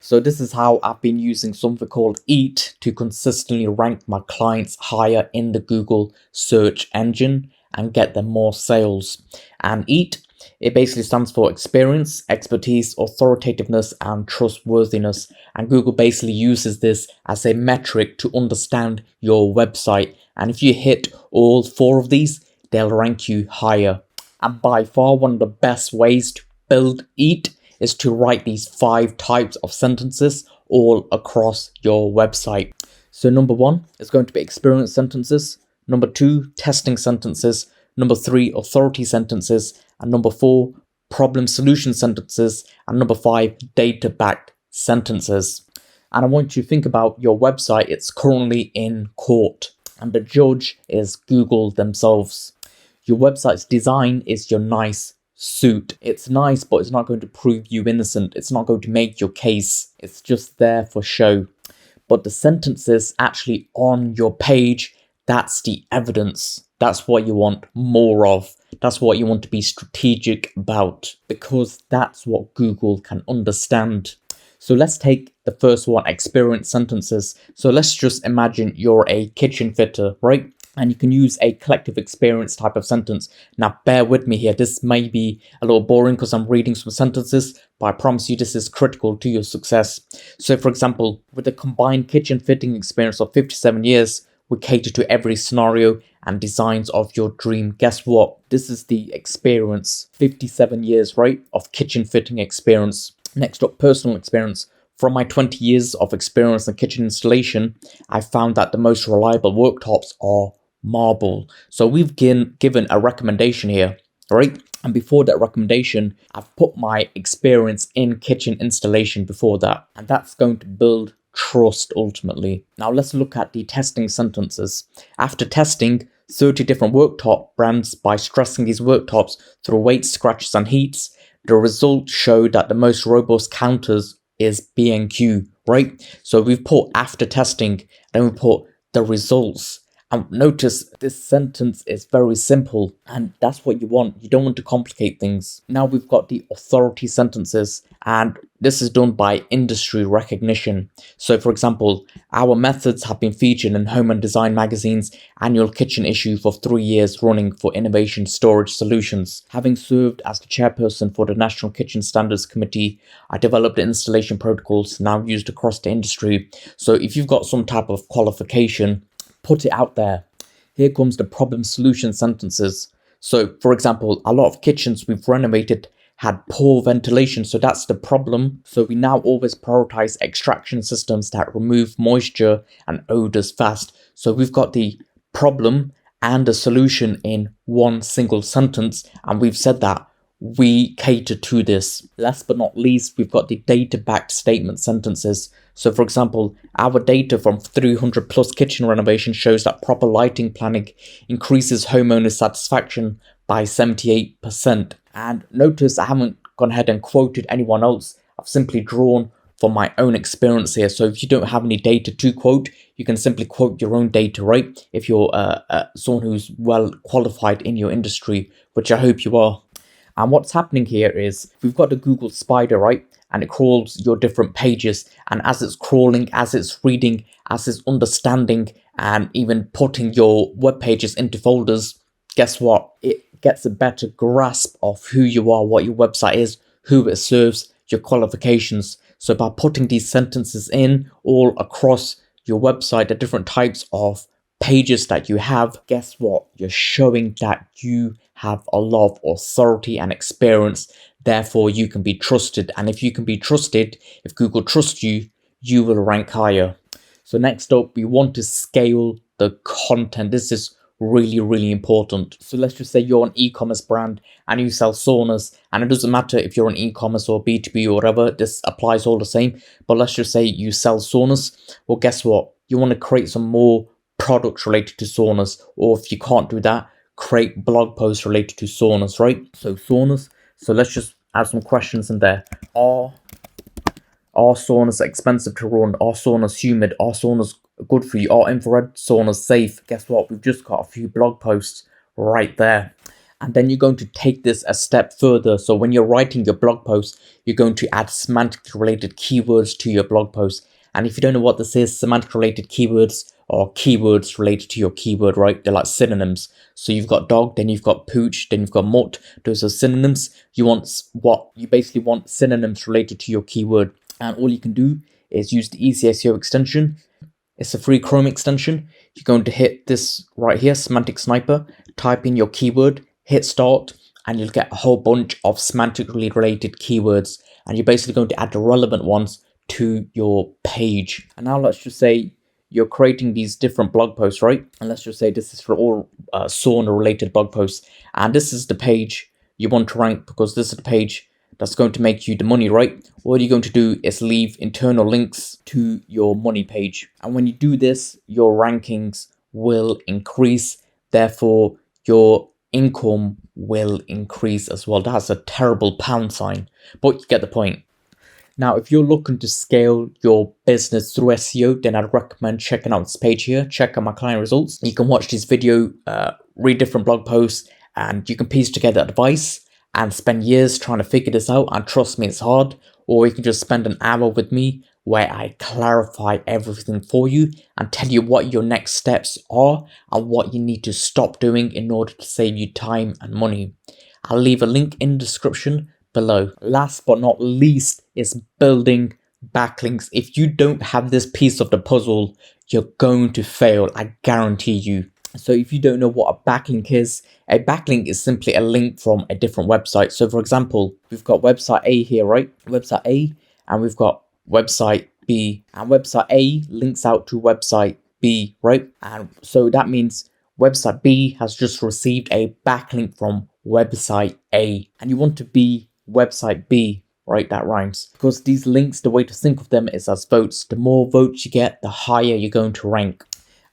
So this is how I've been using something called EAT to consistently rank my clients higher in the Google search engine and get them more sales. And EAT, it basically stands for experience, expertise, authoritativeness, and trustworthiness. And Google basically uses this as a metric to understand your website. And if you hit all 4 of these, they'll rank you higher. And by far one of the best ways to build EAT is to write these 5 types of sentences all across your website. So number 1 is going to be experience sentences. Number 2, testing sentences. Number 3, authority sentences. And number 4, problem solution sentences. And number 5, data backed sentences. And I want you to think about your website. It's currently in court, and the judge is Google themselves. Your website's design is your nice suit. It's nice, but it's not going to prove you innocent. It's not going to make your case. It's just there for show. But the sentences actually on your page, that's the evidence. That's what you want more of. That's what you want to be strategic about, because that's what Google can understand. So let's take the first one, experience sentences. So let's just imagine you're a kitchen fitter, right? And you can use a collective experience type of sentence. Now, bear with me here. This may be a little boring because I'm reading some sentences, but I promise you this is critical to your success. So, for example, with a combined kitchen fitting experience of 57 years, we cater to every scenario and designs of your dream. Guess what? This is the experience. 57 years, right, of kitchen fitting experience. Next up, personal experience. From my 20 years of experience in kitchen installation, I found that the most reliable worktops are marble. So we've given a recommendation here, right? And before that recommendation, I've put my experience in kitchen installation before that. And that's going to build trust ultimately. Now let's look at the testing sentences. After testing 30 different worktop brands by stressing these worktops through weights, scratches, and heats, the results showed that the most robust counters is B&Q, right? So we've put after testing, then we put the results. And notice this sentence is very simple, and that's what you want. You don't want to complicate things. Now we've got the authority sentences, and this is done by industry recognition. So for example, our methods have been featured in Home and Design magazine's annual kitchen issue for 3 years running for Innovation Storage Solutions. Having served as the chairperson for the National Kitchen Standards Committee, I developed the installation protocols now used across the industry. So if you've got some type of qualification, put it out there. Here comes the problem solution sentences. So for example, a lot of kitchens we've renovated had poor ventilation, so that's the problem. So we now always prioritize extraction systems that remove moisture and odors fast. So we've got the problem and the solution in one single sentence, and we've said that we cater to this. Last but not least, we've got the data-backed statement sentences. So for example, our data from 300 plus kitchen renovations shows that proper lighting planning increases homeowner satisfaction by 78%. And notice I haven't gone ahead and quoted anyone else. I've simply drawn from my own experience here. So if you don't have any data to quote, you can simply quote your own data, right? If you're someone who's well qualified in your industry, which I hope you are. And what's happening here is we've got the Google Spider, right? And it crawls your different pages. And as it's crawling, as it's reading, as it's understanding, and even putting your web pages into folders, guess what? It gets a better grasp of who you are, what your website is, who it serves, your qualifications. So by putting these sentences in all across your website, the different types of pages that you have, guess what? You're showing that you have a lot of authority and experience. Therefore, you can be trusted. And if you can be trusted, if Google trusts you, you will rank higher. So next up, we want to scale the content. This is really, really important. So let's just say you're an e-commerce brand and you sell saunas, and it doesn't matter if you're an e-commerce or B2B or whatever, this applies all the same. But let's just say you sell saunas. Well, guess what? You want to create some more products related to saunas, or if you can't do that, create blog posts related to saunas, right? So saunas. So let's just add some questions in there. Are saunas expensive to run? Are saunas humid? Are saunas good for you? Are infrared saunas safe? Guess what? We've just got a few blog posts right there. And then you're going to take this a step further. So when you're writing your blog post, you're going to add semantically related keywords to your blog post. And if you don't know what this is, semantic related keywords or keywords related to your keyword, right? They're like synonyms. So you've got dog, then you've got pooch, then you've got mutt. Those are synonyms. You basically want synonyms related to your keyword. And all you can do is use the Easy SEO extension. It's a free Chrome extension. You're going to hit this right here, Semantic Sniper, type in your keyword, hit start, and you'll get a whole bunch of semantically related keywords. And you're basically going to add the relevant ones to your page. And now let's just say you're creating these different blog posts, right? And let's just say this is for all sauna related blog posts. And this is the page you want to rank because this is the page that's going to make you the money, right? What you're going to do is leave internal links to your money page. And when you do this, your rankings will increase. Therefore, your income will increase as well. That's a terrible pound sign, but you get the point. Now, if you're looking to scale your business through SEO, then I'd recommend checking out this page here. Check out my client results. You can watch this video, read different blog posts, and you can piece together advice and spend years trying to figure this out. And trust me, it's hard. Or you can just spend an hour with me where I clarify everything for you and tell you what your next steps are and what you need to stop doing in order to save you time and money. I'll leave a link in the description below. Last but not least is building backlinks. If you don't have this piece of the puzzle, you're going to fail, I guarantee you. So if you don't know what a backlink is simply a link from a different website. So for example, we've got website A here, right? Website A, and we've got website B, and website A links out to website B, right? And so that means website B has just received a backlink from website A, and you want to be website B, right? That rhymes. Because these links, the way to think of them is as votes. The more votes you get, the higher you're going to rank.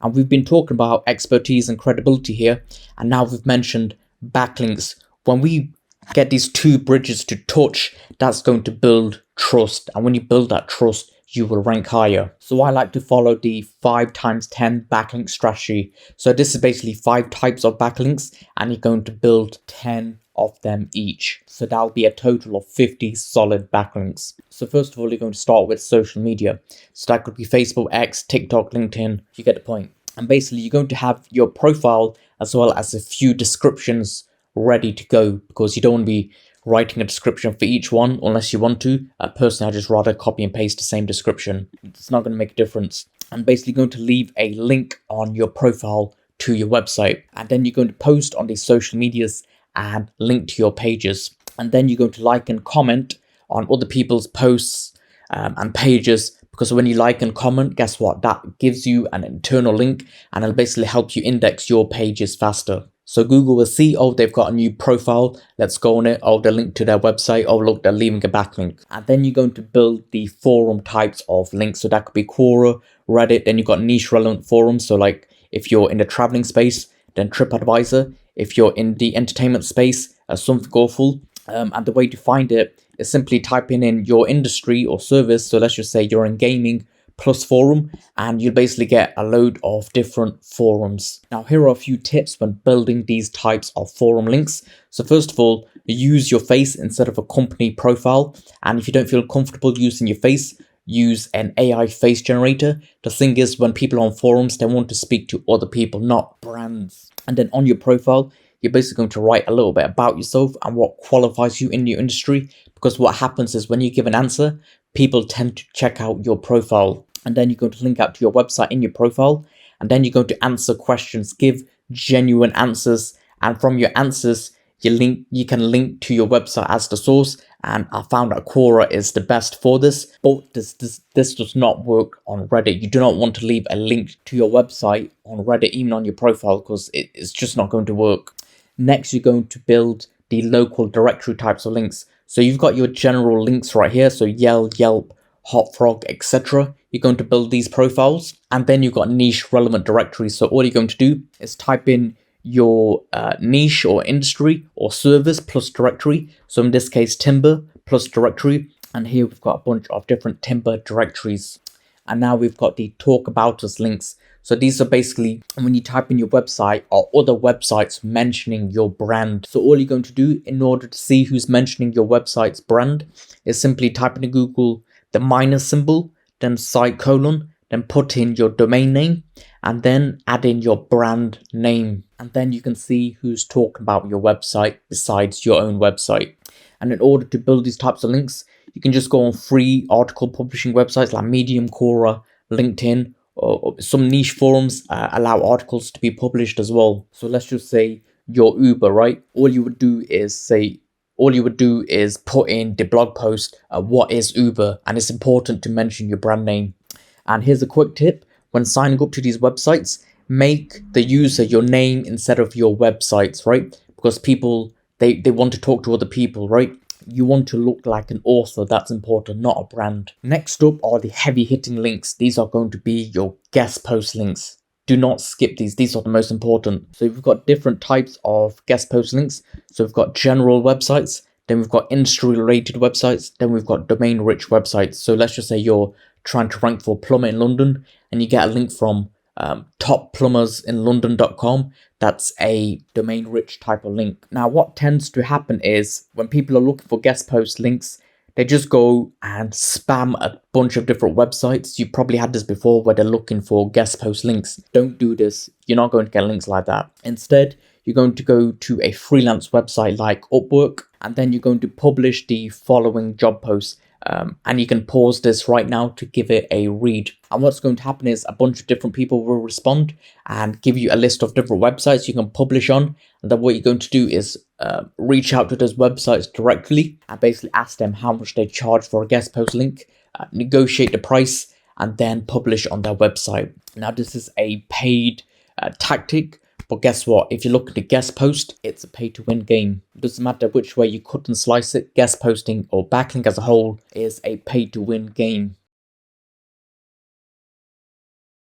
And we've been talking about expertise and credibility here, and now we've mentioned backlinks. When we get these two bridges to touch, that's going to build trust, and when you build that trust, you will rank higher. So I like to follow the 5x10 backlink strategy. So this is basically 5 types of backlinks, and you're going to build 10 of them each. So that'll be a total of 50 solid backlinks. So first of all, you're going to start with social media. So that could be Facebook, X, TikTok, LinkedIn. You get the point. And basically, you're going to have your profile as well as a few descriptions ready to go, because you don't want to be writing a description for each one unless you want to. Personally, I just rather copy and paste the same description. It's not going to make a difference. And basically going to leave a link on your profile to your website. And then you're going to post on these social medias and link to your pages. And then you're going to like and comment on other people's posts and pages, because when you like and comment, guess what? That gives you an internal link, and it'll basically help you index your pages faster. So Google will see, oh, they've got a new profile, let's go on it. Oh, they're linked to their website. Oh, look, they're leaving a backlink. And then you're going to build the forum types of links. So that could be Quora, Reddit. Then you've got niche relevant forums. So like if you're in the traveling space, then TripAdvisor. If you're in the entertainment space, Something Awful. And the way to find it is simply typing in your industry or service. So let's just say you're in gaming plus forum, and you'll basically get a load of different forums. Now, here are a few tips when building these types of forum links. So first of all, use your face instead of a company profile. And if you don't feel comfortable using your face, use an AI face generator. The thing is, when people are on forums, they want to speak to other people, not brands. And then on your profile, you're basically going to write a little bit about yourself and what qualifies you in your industry. Because what happens is when you give an answer, people tend to check out your profile. And then you're going to link out to your website in your profile. And then you're going to answer questions, give genuine answers. And from your answers, you can link to your website as the source. And I found that Quora is the best for this. But this does not work on Reddit. You do not want to leave a link to your website on Reddit, even on your profile, because it's just not going to work. Next, you're going to build the local directory types of links. So you've got your general links right here. So Yelp, Hot Frog, etc. You're going to build these profiles, and then you've got niche relevant directories. So all you're going to do is type in your niche or industry or service plus directory. So in this case, timber plus directory. And here we've got a bunch of different timber directories. And now we've got the talk about us links. So these are basically when you type in your website or other websites mentioning your brand. So all you're going to do in order to see who's mentioning your website's brand is simply type into Google the minus symbol, then site colon, then put in your domain name, and then add in your brand name. And then you can see who's talking about your website besides your own website. And in order to build these types of links, you can just go on free article publishing websites like Medium, Quora, LinkedIn, or some niche forums allow articles to be published as well. So let's just say you're Uber, right? All you would do is put in the blog post, what is Uber? And it's important to mention your brand name. And here's a quick tip. When signing up to these websites, make the user your name instead of your websites, right? Because people, they want to talk to other people, right? You want to look like an author. That's important, not a brand. Next up are the heavy hitting links. These are going to be your guest post links. Do not skip these. These are the most important. So we've got different types of guest post links. So we've got general websites, then we've got industry related websites, then we've got domain rich websites. So let's just say you're trying to rank for plumber in London and you get a link from topplumbersinlondon.com. That's a domain rich type of link. Now what tends to happen is when people are looking for guest post links, they just go and spam a bunch of different websites. You probably had this before where they're looking for guest post links. Don't do this. You're not going to get links like that. Instead, you're going to go to a freelance website like Upwork, and then you're going to publish the following job posts. And you can pause this right now to give it a read. And what's going to happen is a bunch of different people will respond and give you a list of different websites you can publish on. And then what you're going to do is reach out to those websites directly and basically ask them how much they charge for a guest post link, negotiate the price, and then publish on their website. Now, this is a paid tactic. But guess what? If you're looking to guest post, it's a pay to win game. It doesn't matter which way you cut and slice it. Guest posting or backlink as a whole is a pay to win game.